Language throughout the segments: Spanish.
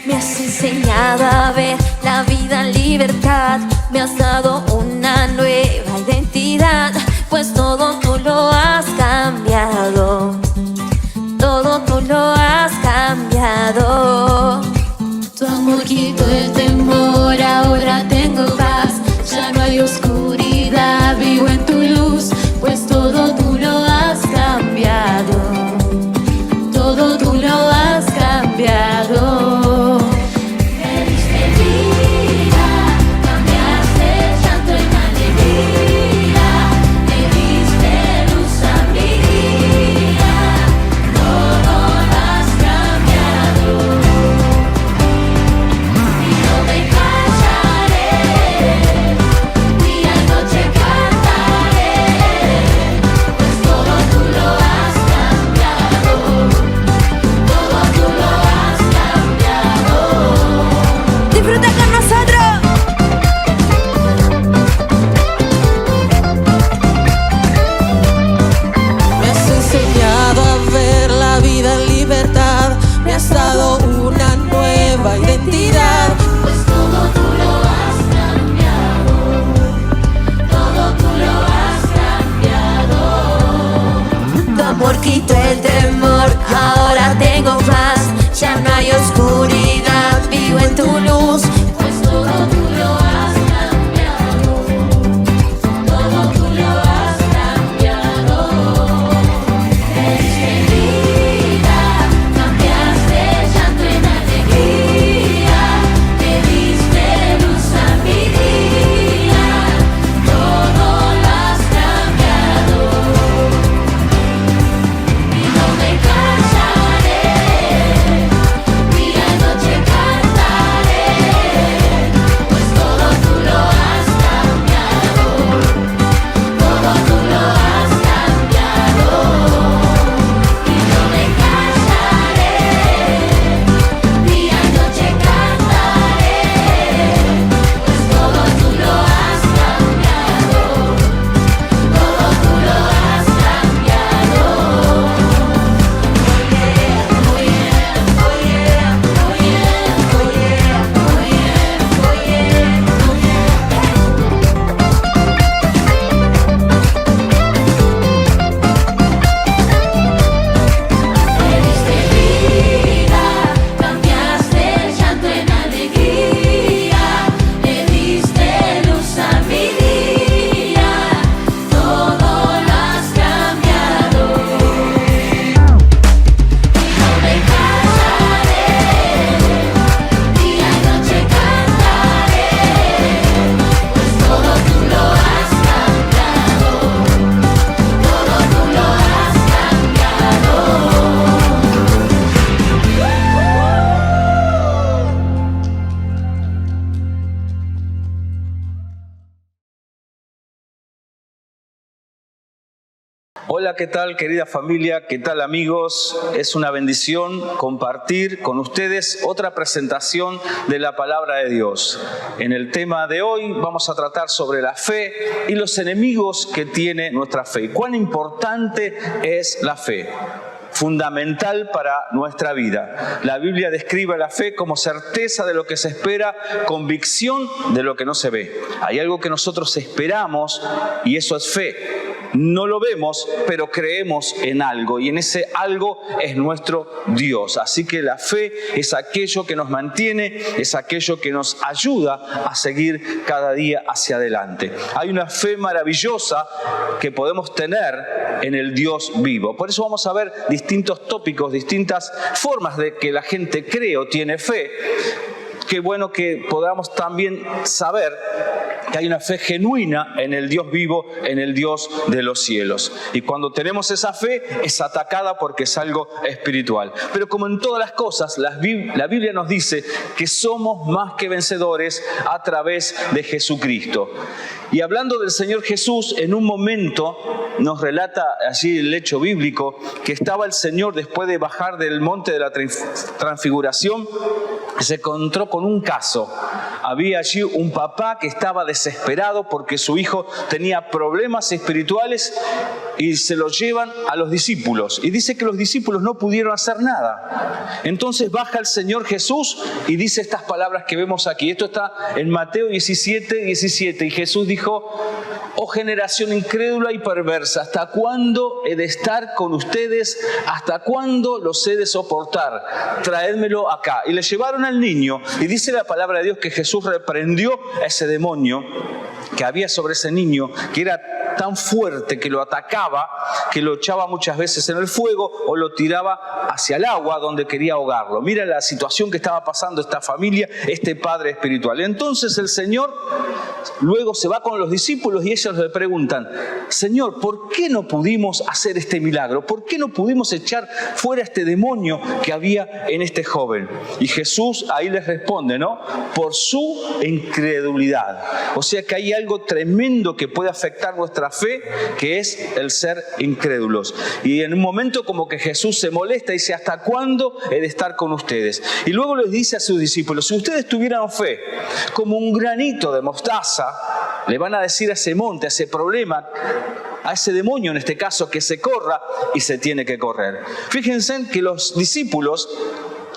Me has enseñado a ver la vida en libertad, me has dado una nueva identidad, pues todo tú lo has cambiado, todo tú lo has cambiado. Tu amor quitó el temor, ahora tengo paz, ya no hay oscuridad, vivo en tu luz, pues todo tú lo has cambiado, todo tú lo has cambiado. Quito el temor, ahora tengo paz, ya no hay oscuridad, vivo en tu luz, pues todo tú lo has cambiado, todo tú lo has cambiado. Me diste vida, cambiaste llanto en alegría, me diste luz a mi día, todo lo has cambiado. Hola, ¿qué tal, querida familia? ¿Qué tal, amigos? Es una bendición compartir con ustedes otra presentación de la palabra de Dios. En el tema de hoy vamos a tratar sobre la fe y los enemigos que tiene nuestra fe. ¿Cuán importante es la fe? Fundamental para nuestra vida. La Biblia describe la fe como certeza de lo que se espera, convicción de lo que no se ve. Hay algo que nosotros esperamos y eso es fe. No lo vemos, pero creemos en algo y en ese algo es nuestro Dios. Así que la fe es aquello que nos mantiene, es aquello que nos ayuda a seguir cada día hacia adelante. Hay una fe maravillosa que podemos tener en el Dios vivo. Por eso vamos a ver distintos tópicos, distintas formas de que la gente cree o tiene fe. Qué bueno que podamos también saber que hay una fe genuina en el Dios vivo, en el Dios de los cielos. Y cuando tenemos esa fe, es atacada porque es algo espiritual. Pero como en todas las cosas, la Biblia nos dice que somos más que vencedores a través de Jesucristo. Y hablando del Señor Jesús, en un momento nos relata allí el hecho bíblico que estaba el Señor después de bajar del monte de la transfiguración, se encontró con un caso. Había allí un papá que estaba desesperado porque su hijo tenía problemas espirituales y se lo llevan a los discípulos. Y dice que los discípulos no pudieron hacer nada. Entonces baja el Señor Jesús y dice estas palabras que vemos aquí. Esto está en Mateo 17:17. Y Jesús dijo: oh generación incrédula y perversa, ¿hasta cuándo he de estar con ustedes? ¿Hasta cuándo los he de soportar? Traédmelo acá. Y le llevaron al niño, y dice la palabra de Dios que Jesús reprendió a ese demonio que había sobre ese niño, que era tan fuerte que lo atacaba, que lo echaba muchas veces en el fuego o lo tiraba hacia el agua donde quería ahogarlo. Mira la situación que estaba pasando esta familia, este padre espiritual. Entonces el Señor luego se va con los discípulos y ellos le preguntan: Señor, ¿por qué no pudimos hacer este milagro? ¿Por qué no pudimos echar fuera este demonio que había en este joven? Y Jesús ahí les responde, ¿no? Por su incredulidad. O sea que hay algo tremendo que puede afectar nuestra fe, que es el ser incrédulos. Y en un momento como que Jesús se molesta y dice: ¿hasta cuándo he de estar con ustedes? Y luego les dice a sus discípulos: si ustedes tuvieran fe como un granito de mostaza, le van a decir a ese monte, a ese problema, a ese demonio en este caso, que se corra, y se tiene que correr. Fíjense que los discípulos,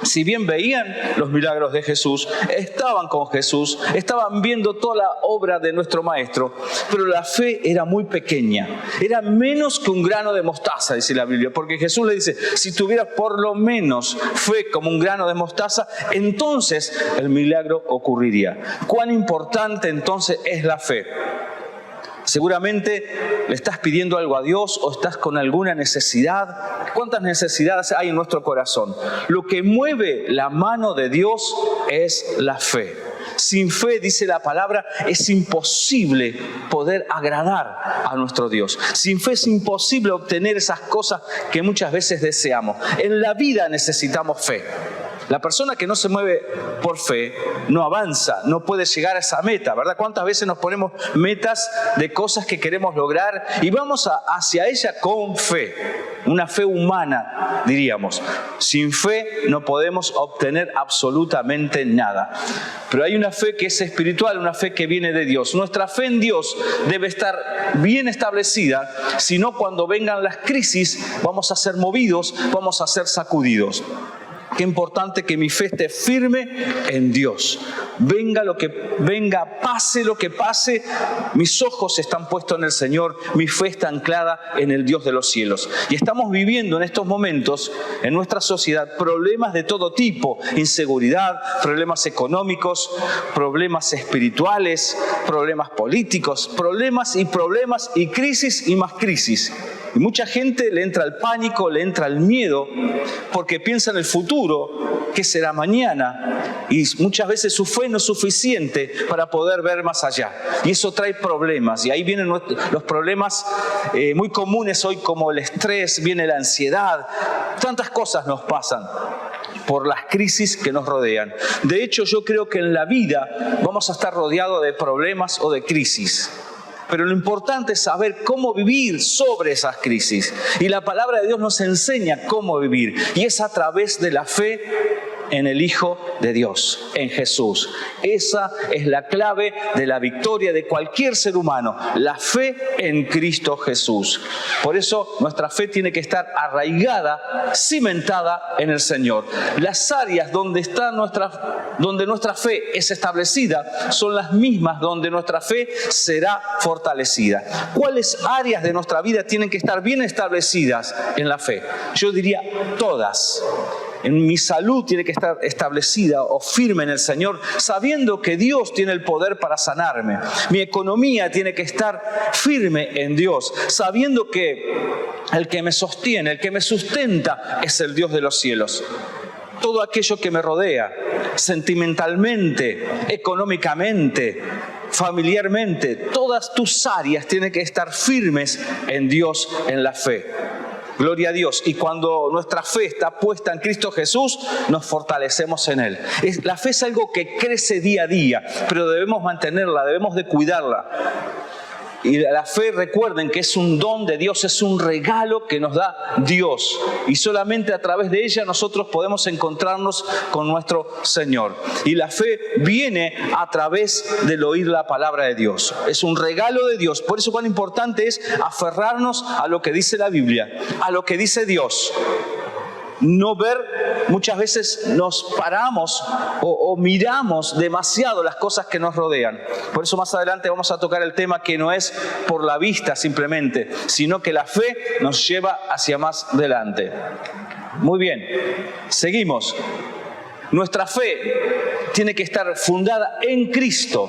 si bien veían los milagros de Jesús, estaban con Jesús, estaban viendo toda la obra de nuestro Maestro, pero la fe era muy pequeña, era menos que un grano de mostaza, dice la Biblia, porque Jesús le dice: si tuvieras por lo menos fe como un grano de mostaza, entonces el milagro ocurriría. ¿Cuán importante entonces es la fe? Seguramente le estás pidiendo algo a Dios o estás con alguna necesidad. ¿Cuántas necesidades hay en nuestro corazón? Lo que mueve la mano de Dios es la fe. Sin fe, dice la palabra, es imposible poder agradar a nuestro Dios. Sin fe es imposible obtener esas cosas que muchas veces deseamos. En la vida necesitamos fe. La persona que no se mueve por fe no avanza, no puede llegar a esa meta, ¿verdad? ¿Cuántas veces nos ponemos metas de cosas que queremos lograr y vamos hacia ella con fe? Una fe humana, diríamos. Sin fe no podemos obtener absolutamente nada. Pero hay una fe que es espiritual, una fe que viene de Dios. Nuestra fe en Dios debe estar bien establecida, si no, cuando vengan las crisis vamos a ser movidos, vamos a ser sacudidos. Qué importante que mi fe esté firme en Dios. Venga lo que venga, pase lo que pase, mis ojos están puestos en el Señor, mi fe está anclada en el Dios de los cielos. Y estamos viviendo en estos momentos, en nuestra sociedad, problemas de todo tipo: inseguridad, problemas económicos, problemas espirituales, problemas políticos, problemas y crisis y más crisis. Y mucha gente le entra el pánico, le entra el miedo, porque piensa en el futuro, qué será mañana, y muchas veces su fe no es suficiente para poder ver más allá. Y eso trae problemas, y ahí vienen los problemas muy comunes hoy, como el estrés, viene la ansiedad, tantas cosas nos pasan por las crisis que nos rodean. De hecho, yo creo que en la vida vamos a estar rodeados de problemas o de crisis. Pero lo importante es saber cómo vivir sobre esas crisis. Y la palabra de Dios nos enseña cómo vivir. Y es a través de la fe en el Hijo de Dios, en Jesús. Esa es la clave de la victoria de cualquier ser humano, la fe en Cristo Jesús. Por eso nuestra fe tiene que estar arraigada, cimentada en el Señor. Las áreas donde nuestra fe es establecida son las mismas donde nuestra fe será fortalecida. ¿Cuáles áreas de nuestra vida tienen que estar bien establecidas en la fe? Yo diría todas. En mi salud tiene que estar establecida o firme en el Señor, sabiendo que Dios tiene el poder para sanarme. Mi economía tiene que estar firme en Dios, sabiendo que el que me sostiene, el que me sustenta es el Dios de los cielos. Todo aquello que me rodea, sentimentalmente, económicamente, familiarmente, todas tus áreas tienen que estar firmes en Dios, en la fe. Gloria a Dios. Y cuando nuestra fe está puesta en Cristo Jesús, nos fortalecemos en Él. La fe es algo que crece día a día, pero debemos mantenerla, debemos de cuidarla. Y la fe, recuerden que es un don de Dios, es un regalo que nos da Dios. Y solamente a través de ella nosotros podemos encontrarnos con nuestro Señor. Y la fe viene a través del oír la palabra de Dios. Es un regalo de Dios. Por eso cuán importante es aferrarnos a lo que dice la Biblia, a lo que dice Dios. No ver, muchas veces nos paramos o miramos demasiado las cosas que nos rodean. Por eso más adelante vamos a tocar el tema que no es por la vista simplemente, sino que la fe nos lleva hacia más adelante. Muy bien, seguimos. Nuestra fe tiene que estar fundada en Cristo.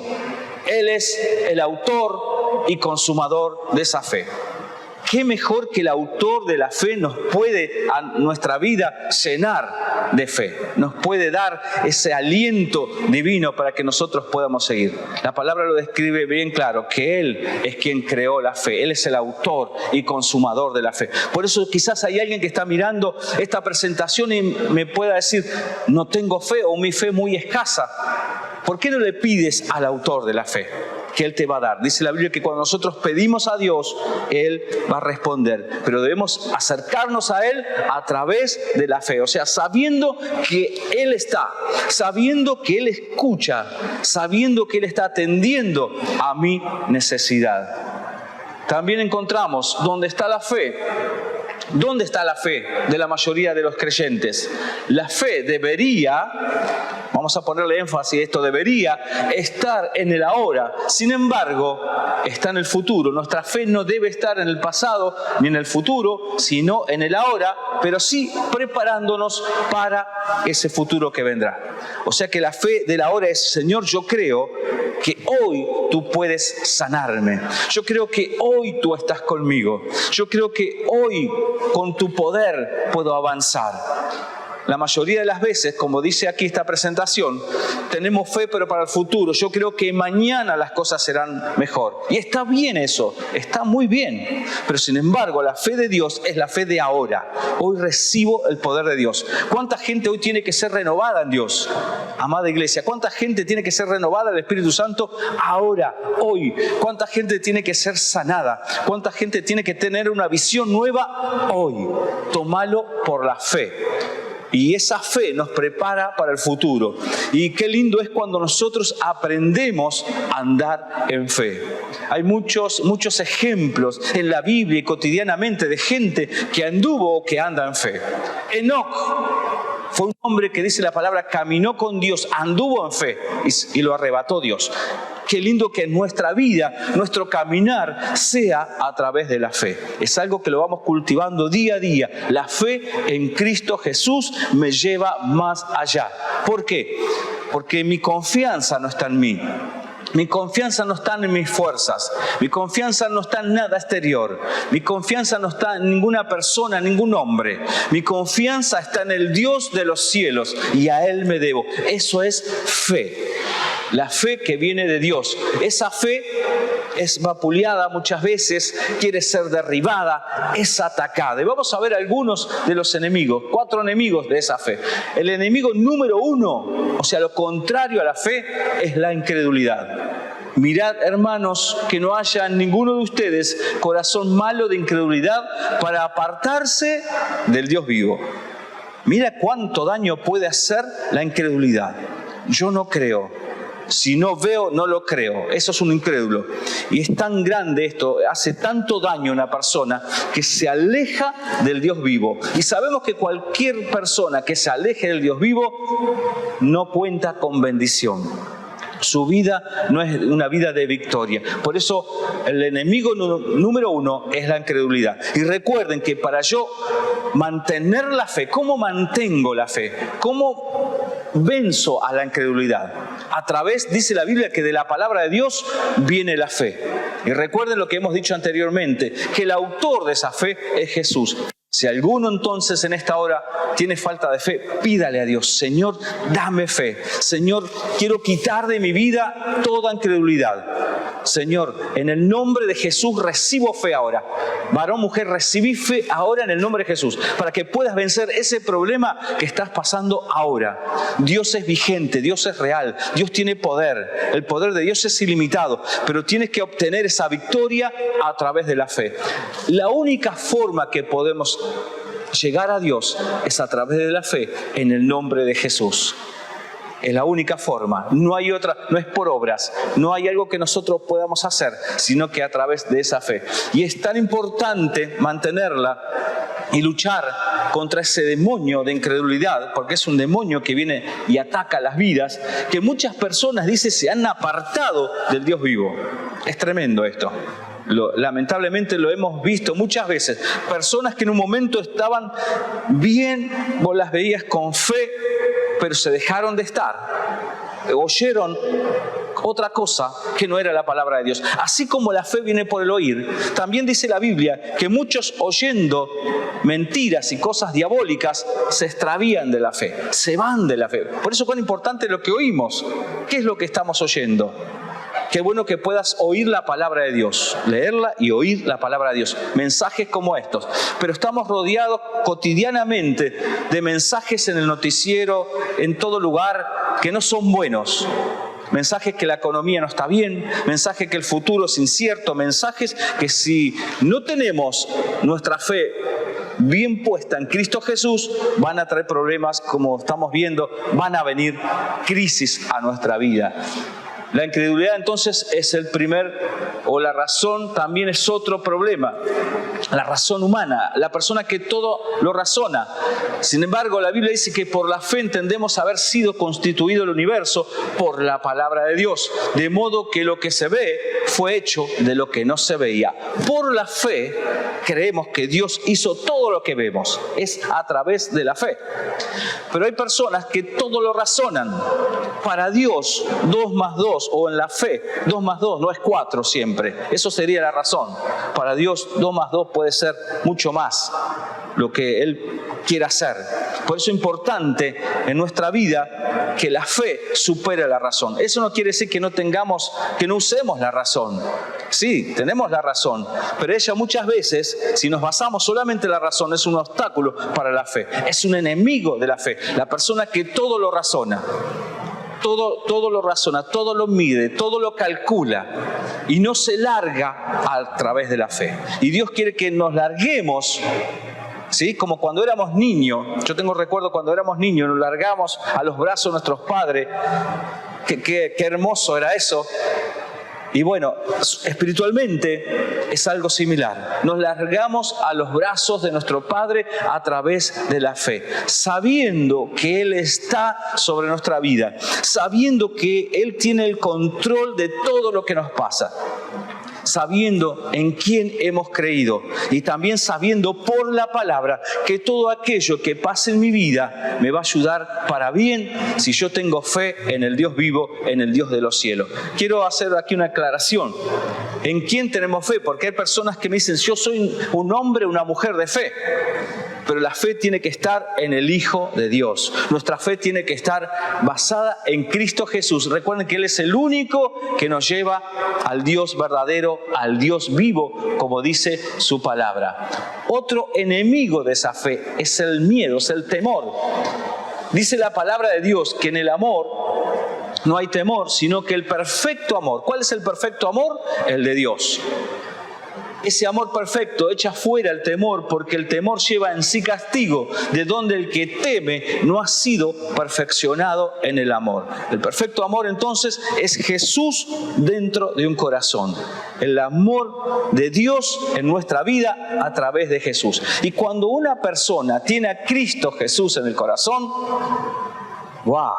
Él es el autor y consumador de esa fe. ¿Qué mejor que el autor de la fe nos puede a nuestra vida llenar de fe? Nos puede dar ese aliento divino para que nosotros podamos seguir. La palabra lo describe bien claro, que Él es quien creó la fe. Él es el autor y consumador de la fe. Por eso quizás hay alguien que está mirando esta presentación y me pueda decir, no tengo fe o mi fe es muy escasa. ¿Por qué no le pides al autor de la fe? Que Él te va a dar. Dice la Biblia que cuando nosotros pedimos a Dios, Él va a responder. Pero debemos acercarnos a Él a través de la fe. O sea, sabiendo que Él está, sabiendo que Él escucha, sabiendo que Él está atendiendo a mi necesidad. También encontramos dónde está la fe. ¿Dónde está la fe de la mayoría de los creyentes? La fe debería, vamos a ponerle énfasis a esto, debería estar en el ahora. Sin embargo, está en el futuro. Nuestra fe no debe estar en el pasado ni en el futuro, sino en el ahora, pero sí preparándonos para ese futuro que vendrá. O sea que la fe del ahora es, Señor, yo creo que hoy tú puedes sanarme. Yo creo que hoy tú estás conmigo. Yo creo que hoy con tu poder puedo avanzar. La mayoría de las veces, como dice aquí esta presentación, tenemos fe pero para el futuro. Yo creo que mañana las cosas serán mejor. Y está bien eso, está muy bien. Pero sin embargo, la fe de Dios es la fe de ahora. Hoy recibo el poder de Dios. ¿Cuánta gente hoy tiene que ser renovada en Dios? Amada iglesia, ¿cuánta gente tiene que ser renovada del Espíritu Santo ahora, hoy? ¿Cuánta gente tiene que ser sanada? ¿Cuánta gente tiene que tener una visión nueva hoy? Tómalo por la fe. Y esa fe nos prepara para el futuro. Y qué lindo es cuando nosotros aprendemos a andar en fe. Hay muchos ejemplos en la Biblia y cotidianamente de gente que anduvo o que anda en fe. Enoc fue un hombre que dice la palabra, caminó con Dios, anduvo en fe y lo arrebató Dios. Qué lindo que en nuestra vida, nuestro caminar sea a través de la fe. Es algo que lo vamos cultivando día a día. La fe en Cristo Jesús me lleva más allá. ¿Por qué? Porque mi confianza no está en mí. Mi confianza no está en mis fuerzas. Mi confianza no está en nada exterior. Mi confianza no está en ninguna persona, ningún hombre. Mi confianza está en el Dios de los cielos y a Él me debo. Eso es fe. La fe que viene de Dios. Esa fe es vapuleada muchas veces, quiere ser derribada, es atacada. Y vamos a ver algunos de los enemigos, 4 enemigos de esa fe. El enemigo número 1, o sea, lo contrario a la fe, es la incredulidad. Mirad, hermanos, que no haya en ninguno de ustedes corazón malo de incredulidad para apartarse del Dios vivo. Mira cuánto daño puede hacer la incredulidad. Yo no creo. Si no veo, no lo creo. Eso es un incrédulo. Y es tan grande esto, hace tanto daño a una persona que se aleja del Dios vivo. Y sabemos que cualquier persona que se aleje del Dios vivo no cuenta con bendición. Su vida no es una vida de victoria. Por eso el enemigo número 1 es la incredulidad. Y recuerden que para yo mantener la fe, ¿cómo mantengo la fe? ¿Cómo venzo a la incredulidad? A través, dice la Biblia, que de la palabra de Dios viene la fe. Y recuerden lo que hemos dicho anteriormente, que el autor de esa fe es Jesús. Si alguno entonces en esta hora tiene falta de fe, pídale a Dios: Señor, dame fe. Señor, quiero quitar de mi vida toda incredulidad. Señor, en el nombre de Jesús recibo fe ahora. Varón, mujer, recibí fe ahora en el nombre de Jesús, para que puedas vencer ese problema que estás pasando ahora. Dios es vigente, Dios es real, Dios tiene poder. El poder de Dios es ilimitado, pero tienes que obtener esa victoria a través de la fe. La única forma que podemos llegar a Dios es a través de la fe en el nombre de Jesús. Es la única forma, no hay otra, no es por obras, no hay algo que nosotros podamos hacer, sino que a través de esa fe. Y es tan importante mantenerla y luchar contra ese demonio de incredulidad, porque es un demonio que viene y ataca las vidas, que muchas personas, dice, se han apartado del Dios vivo. Es tremendo esto. Lamentablemente lo hemos visto muchas veces. Personas que en un momento estaban bien, vos las veías con fe, pero se dejaron de estar. Oyeron otra cosa que no era la palabra de Dios. Así como la fe viene por el oír, también dice la Biblia que muchos, oyendo mentiras y cosas diabólicas, se extravían de la fe, se van de la fe. Por eso cuán importante lo que oímos. ¿Qué es lo que estamos oyendo? Qué bueno que puedas oír la palabra de Dios, leerla y oír la palabra de Dios. Mensajes como estos. Pero estamos rodeados cotidianamente de mensajes en el noticiero, en todo lugar, que no son buenos. Mensajes que la economía no está bien, mensajes que el futuro es incierto, mensajes que si no tenemos nuestra fe bien puesta en Cristo Jesús, van a traer problemas, como estamos viendo, van a venir crisis a nuestra vida. La incredulidad entonces es el primer, o la razón también es otro problema. La razón humana, la persona que todo lo razona. Sin embargo, la Biblia dice que por la fe entendemos haber sido constituido el universo por la palabra de Dios. De modo que lo que se ve fue hecho de lo que no se veía. Por la fe creemos que Dios hizo todo lo que vemos. Es a través de la fe. Pero hay personas que todo lo razonan. Para Dios, 2 más 2, o en la fe, 2 más 2 no es 4 siempre. Eso sería la razón. Para Dios, 2 más 2 puede ser mucho más lo que Él quiere hacer. Por eso es importante en nuestra vida que la fe supere la razón. Eso no quiere decir que no usemos la razón. Sí, tenemos la razón, pero ella muchas veces, si nos basamos solamente en la razón, es un obstáculo para la fe. Es un enemigo de la fe. La persona que todo lo razona. Todo lo razona, todo lo mide, todo lo calcula y no se larga a través de la fe. Y Dios quiere que nos larguemos, ¿sí? Como cuando éramos niños. Yo tengo recuerdo cuando éramos niños, nos largamos a los brazos de nuestros padres. Qué hermoso era eso. Y bueno, espiritualmente es algo similar. Nos largamos a los brazos de nuestro Padre a través de la fe, sabiendo que Él está sobre nuestra vida, sabiendo que Él tiene el control de todo lo que nos pasa, sabiendo en quién hemos creído y también sabiendo por la palabra que todo aquello que pase en mi vida me va a ayudar para bien si yo tengo fe en el Dios vivo, en el Dios de los cielos. Quiero hacer aquí una aclaración. ¿En quién tenemos fe? Porque hay personas que me dicen, yo soy un hombre, una mujer de fe. Pero la fe tiene que estar en el Hijo de Dios. Nuestra fe tiene que estar basada en Cristo Jesús. Recuerden que Él es el único que nos lleva al Dios verdadero, al Dios vivo, como dice su palabra. Otro enemigo de esa fe es el miedo, es el temor. Dice la palabra de Dios que en el amor no hay temor, sino que el perfecto amor. ¿Cuál es el perfecto amor? El de Dios. Ese amor perfecto echa fuera el temor, porque el temor lleva en sí castigo, de donde el que teme no ha sido perfeccionado en el amor. El perfecto amor entonces es Jesús dentro de un corazón. El amor de Dios en nuestra vida a través de Jesús. Y cuando una persona tiene a Cristo Jesús en el corazón, ¡wow!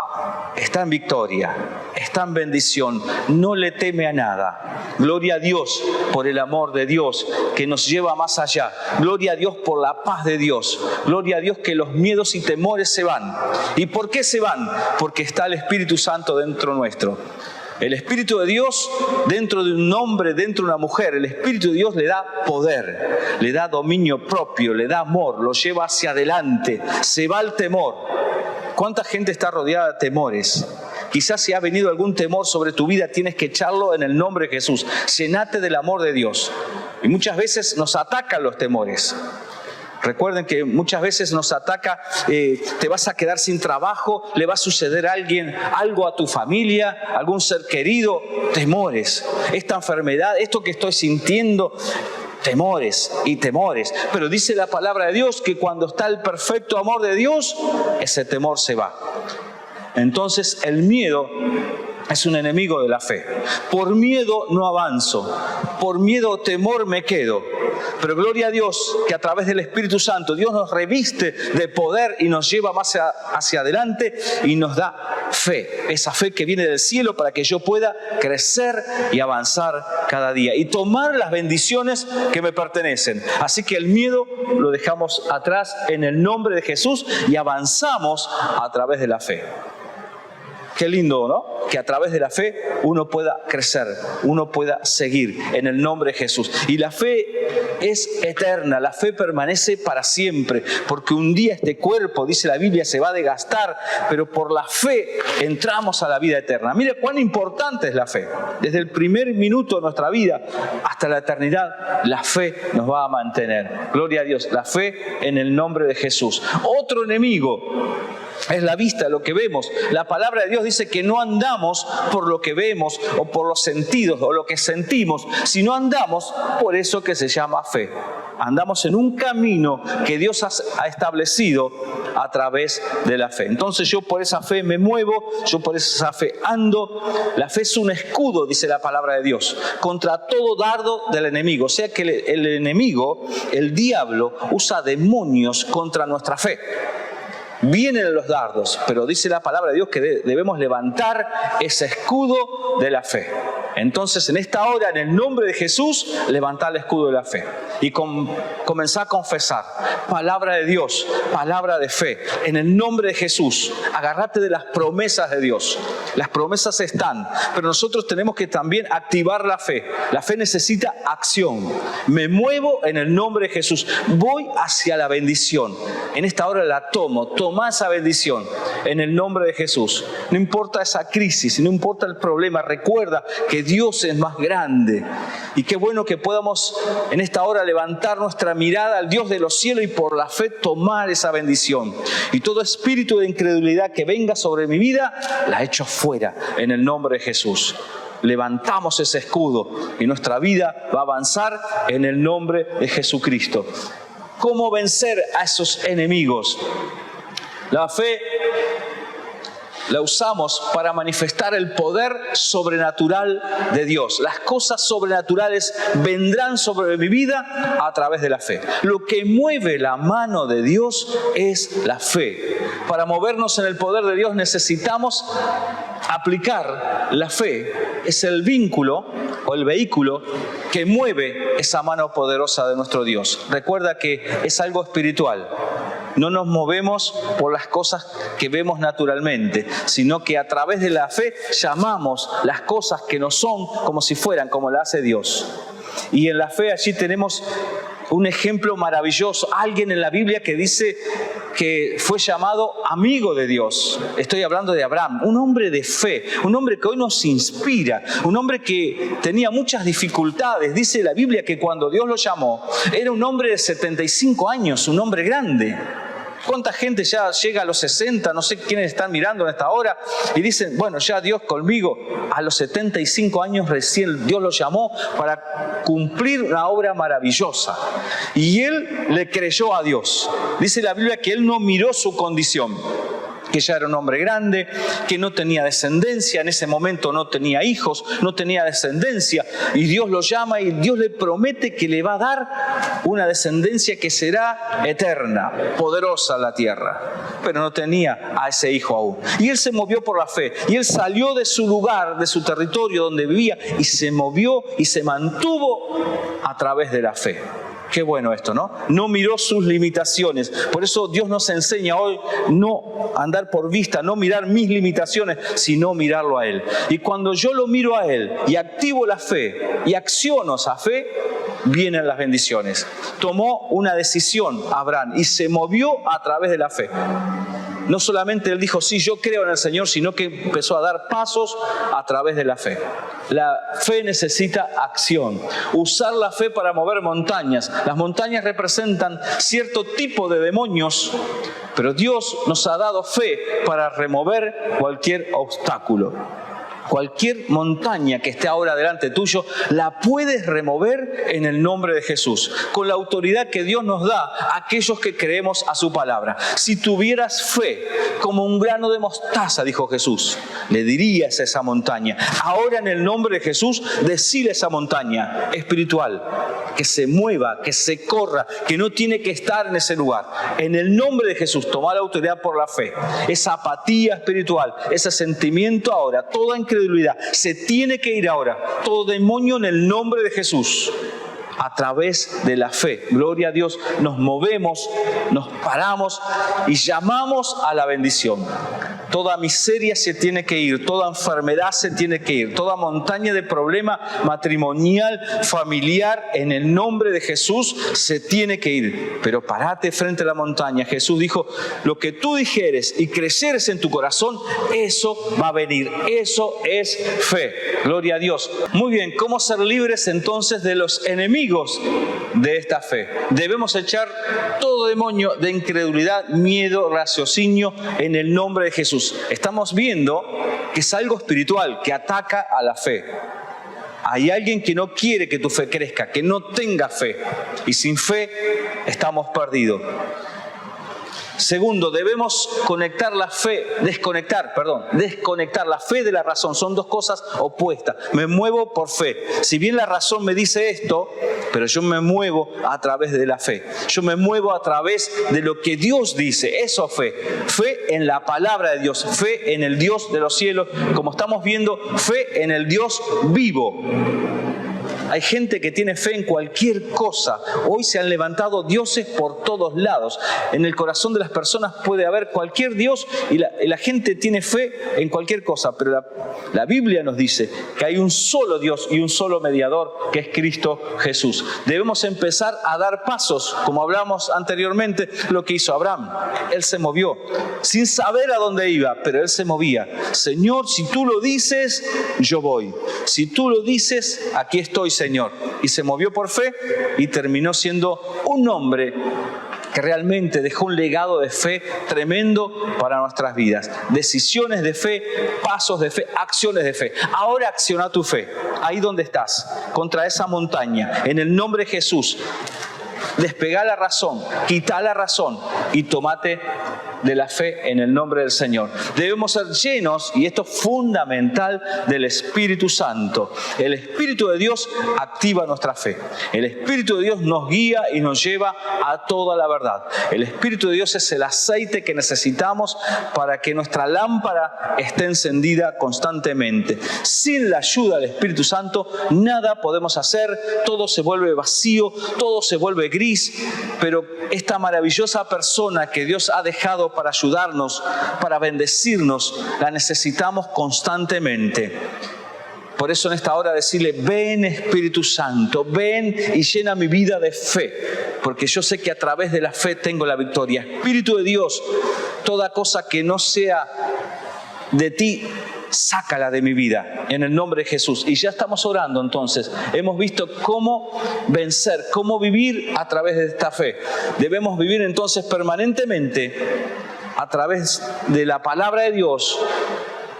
Está en victoria, está en bendición, no le teme a nada. Gloria a Dios por el amor de Dios que nos lleva más allá. Gloria a Dios por la paz de Dios. Gloria a Dios que los miedos y temores se van. ¿Y por qué se van? Porque está el Espíritu Santo dentro nuestro. El Espíritu de Dios dentro de un hombre, dentro de una mujer, el Espíritu de Dios le da poder, le da dominio propio, le da amor, lo lleva hacia adelante, se va el temor. ¿Cuánta gente está rodeada de temores? Quizás si ha venido algún temor sobre tu vida, tienes que echarlo en el nombre de Jesús. Llenate del amor de Dios. Y muchas veces nos atacan los temores. Recuerden que muchas veces nos ataca, te vas a quedar sin trabajo, le va a suceder a alguien, algo a tu familia, algún ser querido, temores. Esta enfermedad, esto que estoy sintiendo, temores y temores. Pero dice la palabra de Dios que cuando está el perfecto amor de Dios, ese temor se va. Entonces el miedo es un enemigo de la fe. Por miedo no avanzo, por miedo o temor me quedo. Pero gloria a Dios que a través del Espíritu Santo Dios nos reviste de poder y nos lleva más hacia adelante y nos da fe. Esa fe que viene del cielo para que yo pueda crecer y avanzar cada día y tomar las bendiciones que me pertenecen. Así que el miedo lo dejamos atrás en el nombre de Jesús y avanzamos a través de la fe. Qué lindo, ¿no? Que a través de la fe uno pueda crecer, uno pueda seguir en el nombre de Jesús. Y la fe es eterna, la fe permanece para siempre, porque un día este cuerpo, dice la Biblia, se va a desgastar, pero por la fe entramos a la vida eterna. Mire cuán importante es la fe. Desde el primer minuto de nuestra vida hasta la eternidad, la fe nos va a mantener. Gloria a Dios, la fe en el nombre de Jesús. Otro enemigo es la vista, lo que vemos. La palabra de Dios dice que no andamos por lo que vemos o por los sentidos o lo que sentimos, sino andamos por eso que se llama fe. Andamos en un camino que Dios ha establecido a través de la fe. Entonces yo por esa fe me muevo, yo por esa fe ando. La fe es un escudo, dice la palabra de Dios, contra todo dardo del enemigo. O sea que el enemigo, el diablo, usa demonios contra nuestra fe. Vienen los dardos, pero dice la palabra de Dios que debemos levantar ese escudo de la fe. Entonces, en esta hora, en el nombre de Jesús, levantar el escudo de la fe y comenzar a confesar palabra de Dios, palabra de fe. En el nombre de Jesús, agárrate de las promesas de Dios. Las promesas están, pero nosotros tenemos que también activar la fe. La fe necesita acción. Me muevo en el nombre de Jesús. Voy hacia la bendición. En esta hora la tomo. Toma esa bendición en el nombre de Jesús. No importa esa crisis, no importa el problema. Recuerda que Dios es más grande. Y qué bueno que podamos en esta hora levantar nuestra mirada al Dios de los cielos y por la fe tomar esa bendición. Y todo espíritu de incredulidad que venga sobre mi vida, la echo fuera en el nombre de Jesús. Levantamos ese escudo y nuestra vida va a avanzar en el nombre de Jesucristo. ¿Cómo vencer a esos enemigos? La fe la usamos para manifestar el poder sobrenatural de Dios. Las cosas sobrenaturales vendrán sobre mi vida a través de la fe. Lo que mueve la mano de Dios es la fe. Para movernos en el poder de Dios necesitamos aplicar la fe. Es el vínculo o el vehículo que mueve esa mano poderosa de nuestro Dios. Recuerda que es algo espiritual. No nos movemos por las cosas que vemos naturalmente, sino que a través de la fe llamamos las cosas que no son como si fueran, como la hace Dios. Y en la fe allí tenemos un ejemplo maravilloso. Alguien en la Biblia que dice que fue llamado amigo de Dios. Estoy hablando de Abraham, un hombre de fe, un hombre que hoy nos inspira, un hombre que tenía muchas dificultades. Dice la Biblia que cuando Dios lo llamó, era un hombre de 75 años, un hombre grande. ¿Cuánta gente ya llega a los 60? No sé quiénes están mirando en esta hora y dicen, bueno, ya Dios conmigo. A los 75 años recién Dios lo llamó para cumplir una obra maravillosa. Y él le creyó a Dios. Dice la Biblia que él no miró su condición, que ya era un hombre grande, que no tenía descendencia, en ese momento no tenía hijos, no tenía descendencia, y Dios lo llama y Dios le promete que le va a dar una descendencia que será eterna, poderosa en la tierra, pero no tenía a ese hijo aún. Y él se movió por la fe, y él salió de su lugar, de su territorio donde vivía, y se movió y se mantuvo a través de la fe. Qué bueno esto, ¿no? No miró sus limitaciones. Por eso Dios nos enseña hoy no andar por vista, no mirar mis limitaciones, sino mirarlo a Él. Y cuando yo lo miro a Él y activo la fe y acciono esa fe, vienen las bendiciones. Tomó una decisión Abraham y se movió a través de la fe. No solamente él dijo, sí, yo creo en el Señor, sino que empezó a dar pasos a través de la fe. La fe necesita acción. Usar la fe para mover montañas. Las montañas representan cierto tipo de demonios, pero Dios nos ha dado fe para remover cualquier obstáculo. Cualquier montaña que esté ahora delante tuyo, la puedes remover en el nombre de Jesús, con la autoridad que Dios nos da a aquellos que creemos a su palabra. Si tuvieras fe como un grano de mostaza, dijo Jesús, le dirías a esa montaña. Ahora en el nombre de Jesús, decile a esa montaña espiritual que se mueva, que se corra, que no tiene que estar en ese lugar. En el nombre de Jesús, toma la autoridad por la fe. Esa apatía espiritual, ese sentimiento ahora, toda incredulidad, se tiene que ir ahora. Todo demonio en el nombre de Jesús. A través de la fe, gloria a Dios, nos movemos, nos paramos y llamamos a la bendición. Toda miseria se tiene que ir, toda enfermedad se tiene que ir, toda montaña de problema matrimonial, familiar, en el nombre de Jesús se tiene que ir. Pero parate frente a la montaña. Jesús dijo, lo que tú dijeres y creyeres en tu corazón, eso va a venir. Eso es fe. Gloria a Dios. Muy bien, ¿cómo ser libres entonces de los enemigos de esta fe? Debemos echar todo demonio de incredulidad, miedo, raciocinio en el nombre de Jesús. Estamos viendo que es algo espiritual que ataca a la fe. Hay alguien que no quiere que tu fe crezca, que no tenga fe. Y sin fe estamos perdidos. Segundo, debemos desconectar la fe de la razón. Son dos cosas opuestas. Me muevo por fe. Si bien la razón me dice esto, pero yo me muevo a través de la fe. Yo me muevo a través de lo que Dios dice. Eso es fe. Fe en la palabra de Dios. Fe en el Dios de los cielos. Como estamos viendo, fe en el Dios vivo. Hay gente que tiene fe en cualquier cosa. Hoy se han levantado dioses por todos lados. En el corazón de las personas puede haber cualquier dios y la gente tiene fe en cualquier cosa. Pero la Biblia nos dice que hay un solo Dios y un solo mediador, que es Cristo Jesús. Debemos empezar a dar pasos, como hablamos anteriormente, lo que hizo Abraham. Él se movió sin saber a dónde iba, pero él se movía. Señor, si tú lo dices, yo voy. Si tú lo dices, aquí estoy, Señor. Y se movió por fe y terminó siendo un hombre que realmente dejó un legado de fe tremendo para nuestras vidas. Decisiones de fe, pasos de fe, acciones de fe. Ahora acciona tu fe, ahí donde estás, contra esa montaña, en el nombre de Jesús. Despegá la razón, quitá la razón y tomate de la fe en el nombre del Señor. Debemos ser llenos, y esto es fundamental, del Espíritu Santo. El Espíritu de Dios activa nuestra fe. El Espíritu de Dios nos guía y nos lleva a toda la verdad. El Espíritu de Dios es el aceite que necesitamos para que nuestra lámpara esté encendida constantemente. Sin la ayuda del Espíritu Santo, nada podemos hacer. Todo se vuelve vacío, todo se vuelve gris. Pero esta maravillosa persona que Dios ha dejado para ayudarnos, para bendecirnos, la necesitamos constantemente. Por eso en esta hora decirle, ven Espíritu Santo, ven y llena mi vida de fe, porque yo sé que a través de la fe tengo la victoria. Espíritu de Dios, toda cosa que no sea de ti, sácala de mi vida en el nombre de Jesús. Y ya estamos orando entonces. Hemos visto cómo vencer, cómo vivir a través de esta fe. Debemos vivir entonces permanentemente a través de la palabra de Dios,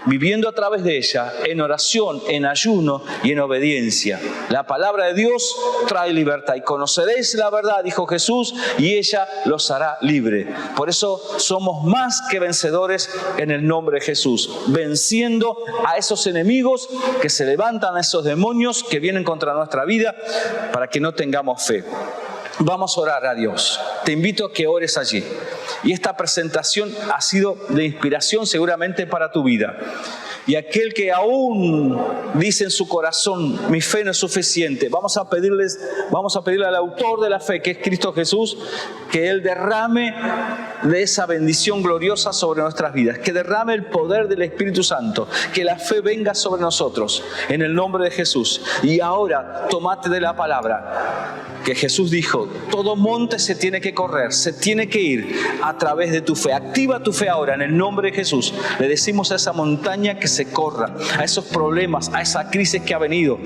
viviendo a través de ella, en oración, en ayuno y en obediencia. La palabra de Dios trae libertad. Y conoceréis la verdad, dijo Jesús, y ella los hará libre. Por eso somos más que vencedores en el nombre de Jesús, venciendo a esos enemigos que se levantan, a esos demonios que vienen contra nuestra vida, para que no tengamos fe. Vamos a orar a Dios. Te invito a que ores allí. Y esta presentación ha sido de inspiración seguramente para tu vida. Y aquel que aún dice en su corazón, mi fe no es suficiente, vamos a pedirle al autor de la fe, que es Cristo Jesús, que Él derrame de esa bendición gloriosa sobre nuestras vidas, que derrame el poder del Espíritu Santo, que la fe venga sobre nosotros, en el nombre de Jesús. Y ahora, tomate de la palabra, que Jesús dijo, todo monte se tiene que correr, se tiene que ir a través de tu fe. Activa tu fe ahora, en el nombre de Jesús. Le decimos a esa montaña que se corra, a esos problemas, a esa crisis que ha venido,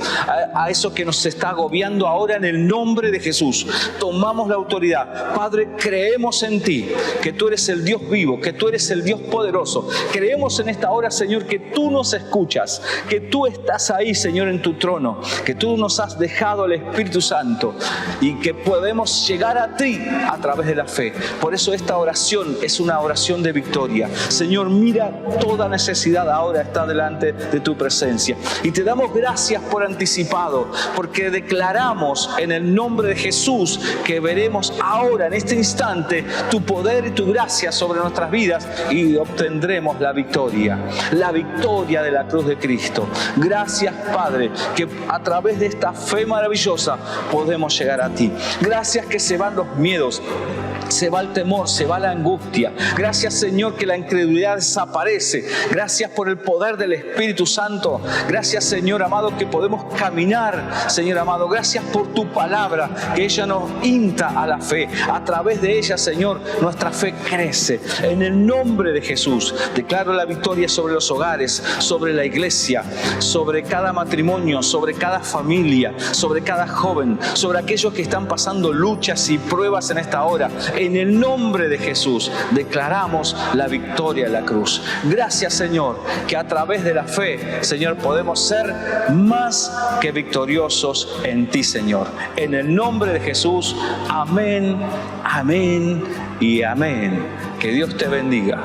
a eso que nos está agobiando ahora, en el nombre de Jesús. Tomamos la autoridad. Padre, creemos en ti, que tú eres el Dios vivo, que tú eres el Dios poderoso. Creemos en esta hora, Señor, que tú nos escuchas, que tú estás ahí, Señor, en tu trono, que tú nos has dejado el Espíritu Santo y que podemos llegar a ti a través de la fe. Por eso esta oración es una oración de victoria. Señor, mira, toda necesidad ahora está delante de tu presencia. Y te damos gracias por anticipado, porque declaramos en el nombre de Jesús que veremos ahora, en este instante, tu poder y tu gracia sobre nuestras vidas y obtendremos la victoria de la cruz de Cristo. Gracias, Padre, que a través de esta fe maravillosa podemos llegar a ti. Gracias que se van los miedos, se va el temor, se va la angustia. Gracias, Señor, que la incredulidad desaparece. Gracias por el poder del Espíritu Santo. Gracias, Señor amado, que podemos caminar, Señor amado. Gracias por tu palabra, que ella nos insta a la fe. A través de ella, Señor, nuestra fe crece. En el nombre de Jesús, declaro la victoria sobre los hogares, sobre la iglesia, sobre cada matrimonio, sobre cada familia, sobre cada joven, sobre aquellos que están pasando luchas y pruebas en esta hora. En el nombre de Jesús declaramos la victoria de la cruz. Gracias, Señor, que a través de la fe, Señor, podemos ser más que victoriosos en ti, Señor. En el nombre de Jesús, amén, amén y amén. Que Dios te bendiga.